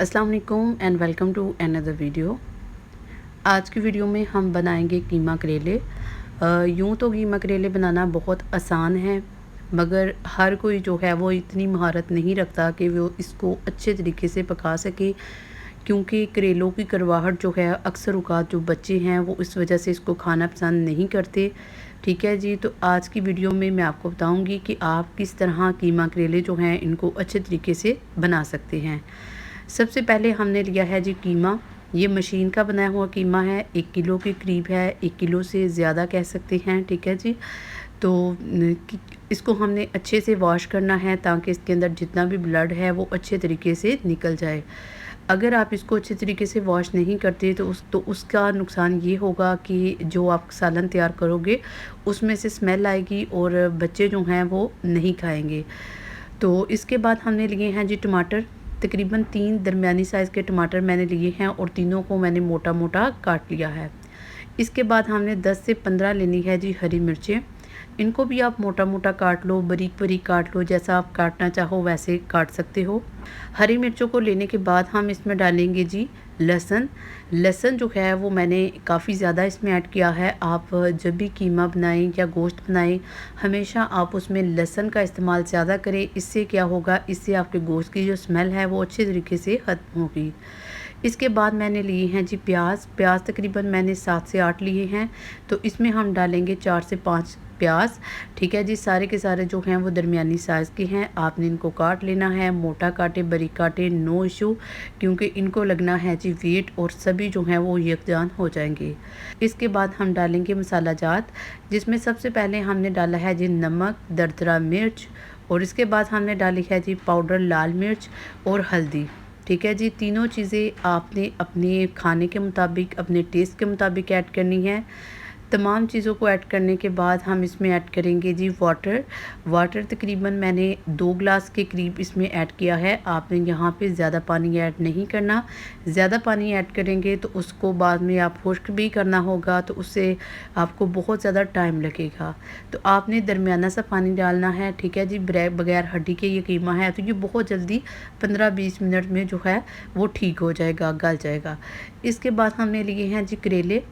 अस्सलाम वालेकुम and welcome to another video. आज की वीडियो में हम बनाएंगे कीमा करेले। यूँ तो कीमा करेले बनाना बहुत आसान है, मगर हर कोई जो है वो इतनी महारत नहीं रखता कि वो इसको अच्छे तरीके से पका सके, क्योंकि करेलों की कड़वाहट जो है अक्सर औक़ात जो बच्चे हैं वो इस वजह से इसको खाना पसंद नहीं करते। ठीक है जी, तो आज की वीडियो में मैं आपको बताऊंगी कि आप किस तरह कीमा करेले जो हैं इनको अच्छे तरीके से बना सकते हैं। सबसे पहले हमने लिया है जी कीमा। ये मशीन का बनाया हुआ कीमा है, 1 किलो के करीब है, 1 किलो से ज़्यादा कह सकते हैं। ठीक है जी, तो इसको हमने अच्छे से वॉश करना है ताकि इसके अंदर जितना भी ब्लड है वो अच्छे तरीके से निकल जाए। अगर आप इसको अच्छे तरीके से वॉश नहीं करते तो उसका नुकसान ये होगा कि जो आप सालन तैयार करोगे उसमें से स्मेल आएगी और बच्चे जो हैं वो नहीं खाएंगे। तो इसके बाद हमने लिए हैं जी टमाटर। तकरीबन 3 दरमियानी साइज़ के टमाटर मैंने लिए हैं और तीनों को मैंने मोटा मोटा काट लिया है। इसके बाद हमने 10 से 15 लेनी है जी हरी मिर्चें। इनको भी आप मोटा मोटा काट लो, बारीक बारीक काट लो, जैसा आप काटना चाहो वैसे काट सकते हो। हरी मिर्चों को लेने के बाद हम इसमें डालेंगे जी लहसुन। लहसुन जो है वो मैंने काफ़ी ज़्यादा इसमें ऐड किया है। आप जब भी कीमा बनाएं या गोश्त बनाएं, हमेशा आप उसमें लहसुन का इस्तेमाल ज़्यादा करें। इससे क्या होगा, इससे आपके गोश्त की जो स्मेल है वो अच्छे तरीके से ख़त्म होगी। इसके बाद मैंने लिए हैं जी प्याज तकरीबन मैंने 7 से 8 लिए हैं। तो इसमें हम डालेंगे 4 से 5 प्याज। ठीक है जी, सारे के सारे जो हैं वो दरमियानी साइज़ के हैं। आपने इनको काट लेना है, मोटा काटे बारीक काटे नो इशू, क्योंकि इनको लगना है जी वेट और सभी जो हैं वो यकजान हो जाएंगे। इसके बाद हम डालेंगे मसाला जात, जिसमें सबसे पहले हमने डाला है जी नमक, दरदरा मिर्च, और इसके बाद हमने डाली है जी पाउडर लाल मिर्च और हल्दी। ठीक है जी, तीनों चीज़ें आपने अपने खाने के मुताबिक, अपने टेस्ट के मुताबिक ऐड करनी है। तमाम चीज़ों को ऐड करने के बाद हम इसमें ऐड करेंगे जी वाटर तकरीबन मैंने 2 गिलास के करीब इसमें ऐड किया है। आपने यहाँ पे ज़्यादा पानी ऐड नहीं करना। ज़्यादा पानी ऐड करेंगे तो उसको बाद में आप खुश्क भी करना होगा, तो उससे आपको बहुत ज़्यादा टाइम लगेगा। तो आपने दरमियाना सा पानी डालना है। ठीक है जी, बगैर हड्डी के ये कीमा है तो ये बहुत जल्दी 15-20 मिनट में जो है वो ठीक हो जाएगा, गल जाएगा। इसके बाद हमने लिए हैं जी करेले।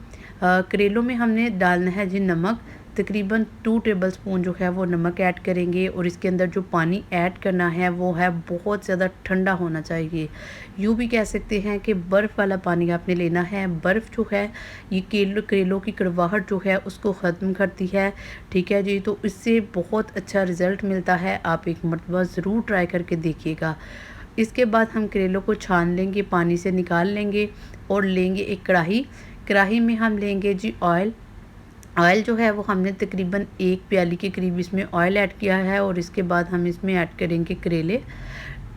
करेलों में हमने डालना है जी नमक। तकरीबन 2 टेबल स्पून जो है वो नमक ऐड करेंगे, और इसके अंदर जो पानी ऐड करना है वो है बहुत ज़्यादा ठंडा होना चाहिए। यूँ भी कह सकते हैं कि बर्फ़ वाला पानी आपने लेना है। बर्फ़ जो है ये करेलों की कड़वाहट जो है उसको ख़त्म करती है। ठीक है जी, तो इससे बहुत अच्छा रिज़ल्ट मिलता है। आप एक मरतबा ज़रूर ट्राई करके देखिएगा। इसके बाद हम करेलों को छान लेंगे, पानी से निकाल लेंगे और लेंगे एक कढ़ाई में हम लेंगे जी ऑयल जो है वो हमने तकरीबन 1 प्याली के करीब इसमें ऑयल ऐड किया है, और इसके बाद हम इसमें ऐड करेंगे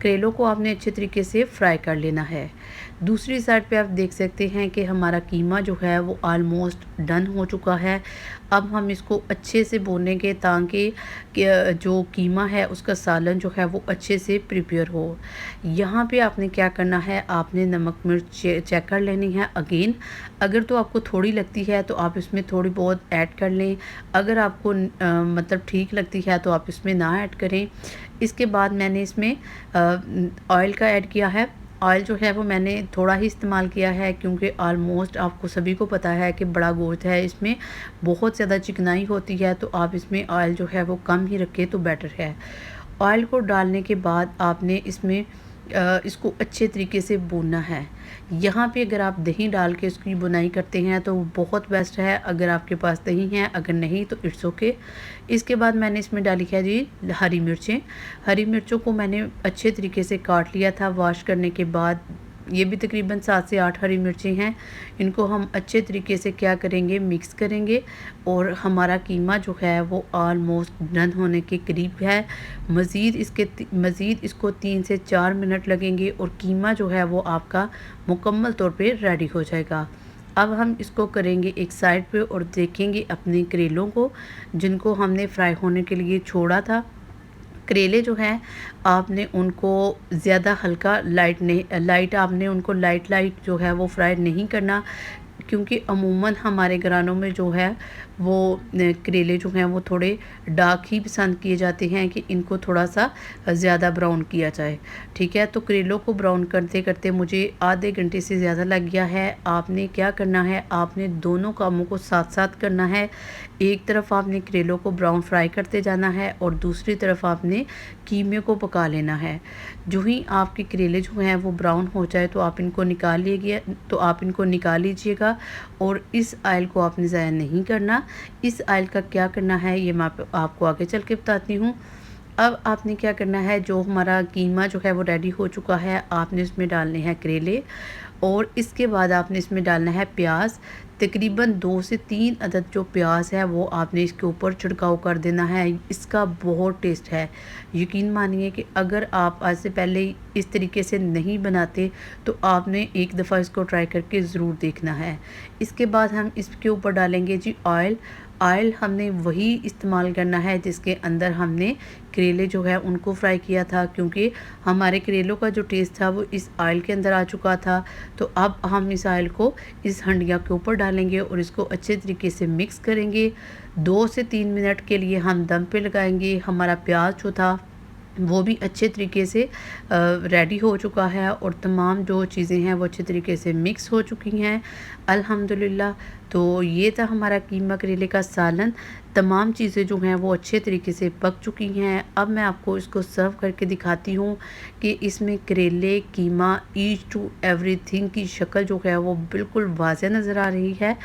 करेलों को आपने अच्छे तरीके से फ्राई कर लेना है। दूसरी साइड पे आप देख सकते हैं कि हमारा कीमा जो है वो ऑलमोस्ट डन हो चुका है। अब हम इसको अच्छे से भूनेंगे ताकि जो कीमा है उसका सालन जो है वो अच्छे से प्रिपेयर हो। यहाँ पे आपने क्या करना है, आपने नमक मिर्च चेक कर लेनी है अगेन। अगर तो आपको थोड़ी लगती है तो आप इसमें थोड़ी बहुत ऐड कर लें। अगर आपको मतलब ठीक लगती है तो आप इसमें ना ऐड करें। इसके बाद मैंने इसमें ऑयल का ऐड किया है। ऑयल जो है वो मैंने थोड़ा ही इस्तेमाल किया है, क्योंकि ऑलमोस्ट आपको सभी को पता है कि बड़ा गोश्त है, इसमें बहुत ज़्यादा चिकनाई होती है, तो आप इसमें ऑयल जो है वो कम ही रखें तो बेटर है। ऑयल को डालने के बाद आपने इसमें इसको अच्छे तरीके से भूनना है। यहाँ पे अगर आप दही डाल के इसकी बुनाई करते हैं तो वो बहुत बेस्ट है, अगर आपके पास दही है, अगर नहीं तो इट्स ओके। इसके बाद मैंने इसमें डाली है जी हरी मिर्चें। हरी मिर्चों को मैंने अच्छे तरीके से काट लिया था वॉश करने के बाद। ये भी तकरीबन 7 से 8 हरी मिर्चें हैं। इनको हम अच्छे तरीके से क्या करेंगे, मिक्स करेंगे, और हमारा कीमा जो है वो ऑलमोस्ट डन होने के करीब है। मज़ीद इसको 3 से 4 मिनट लगेंगे और कीमा जो है वो आपका मुकम्मल तौर पे रेडी हो जाएगा। अब हम इसको करेंगे एक साइड पे और देखेंगे अपने करेलों को, जिनको हमने फ्राई होने के लिए छोड़ा था। करेले जो हैं आपने उनको ज़्यादा हल्का लाइट आपने उनको लाइट जो है वो फ्राई नहीं करना। क्योंकि अमूमन हमारे घरानों में जो है वो करेले जो हैं वो थोड़े डार्क ही पसंद किए जाते हैं कि इनको थोड़ा सा ज़्यादा ब्राउन किया जाए। ठीक है, तो करेलों को ब्राउन करते करते मुझे आधे घंटे से ज़्यादा लग गया है। आपने क्या करना है, आपने दोनों कामों को साथ साथ करना है। एक तरफ आपने करेलों को ब्राउन फ्राई करते जाना है और दूसरी तरफ आपने कीमे को पका लेना है। जो ही आपके करेले जो हैं वो ब्राउन हो जाए तो आप इनको निकाल लीजिएगा और इस ऑयल को आपने ज़ाया नहीं करना। इस ऑयल का क्या करना है ये मैं आपको आगे चल के बताती हूँ। अब आपने क्या करना है, जो हमारा कीमा जो है वो रेडी हो चुका है, आपने इसमें डालने हैं करेले और इसके बाद आपने इसमें डालना है प्याज। तकरीबन 2 से 3 अदद जो प्याज है वो आपने इसके ऊपर छिड़काव कर देना है। इसका बहुत टेस्ट है। यकीन मानिए कि अगर आप आज से पहले इस तरीके से नहीं बनाते तो आपने एक दफ़ा इसको ट्राई करके ज़रूर देखना है। इसके बाद हम इसके ऊपर डालेंगे जी ऑयल। ऑयल हमने वही इस्तेमाल करना है जिसके अंदर हमने करेले जो है उनको फ्राई किया था, क्योंकि हमारे करेलों का जो टेस्ट था वो इस ऑयल के अंदर आ चुका था। तो अब हम इस ऑयल को इस हंडिया के ऊपर डालेंगे और इसको अच्छे तरीके से मिक्स करेंगे। 2 से 3 मिनट के लिए हम दम पे लगाएंगे। हमारा प्याज जो था वो भी अच्छे तरीके से रेडी हो चुका है और तमाम जो चीज़ें हैं वो अच्छे तरीके से मिक्स हो चुकी हैं अल्हम्दुलिल्लाह। तो ये था हमारा कीमा करेले का सालन। तमाम चीज़ें जो हैं वो अच्छे तरीके से पक चुकी हैं। अब मैं आपको इसको सर्व करके दिखाती हूँ कि इसमें करेले, कीमा, ईच टू एवरीथिंग की शक्ल जो है वो बिल्कुल वाज़ेह नज़र आ रही है।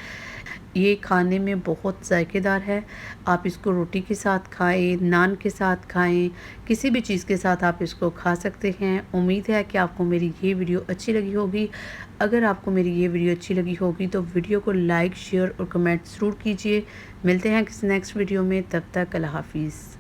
ये खाने में बहुत ज़ायकेदार है। आप इसको रोटी के साथ खाएं, नान के साथ खाएं, किसी भी चीज़ के साथ आप इसको खा सकते हैं। उम्मीद है कि आपको मेरी ये वीडियो अच्छी लगी होगी। अगर आपको मेरी ये वीडियो अच्छी लगी होगी तो वीडियो को लाइक, शेयर और कमेंट ज़रूर कीजिए। मिलते हैं किसी नेक्स्ट वीडियो में, तब तक अल्लाह हाफ़िज़।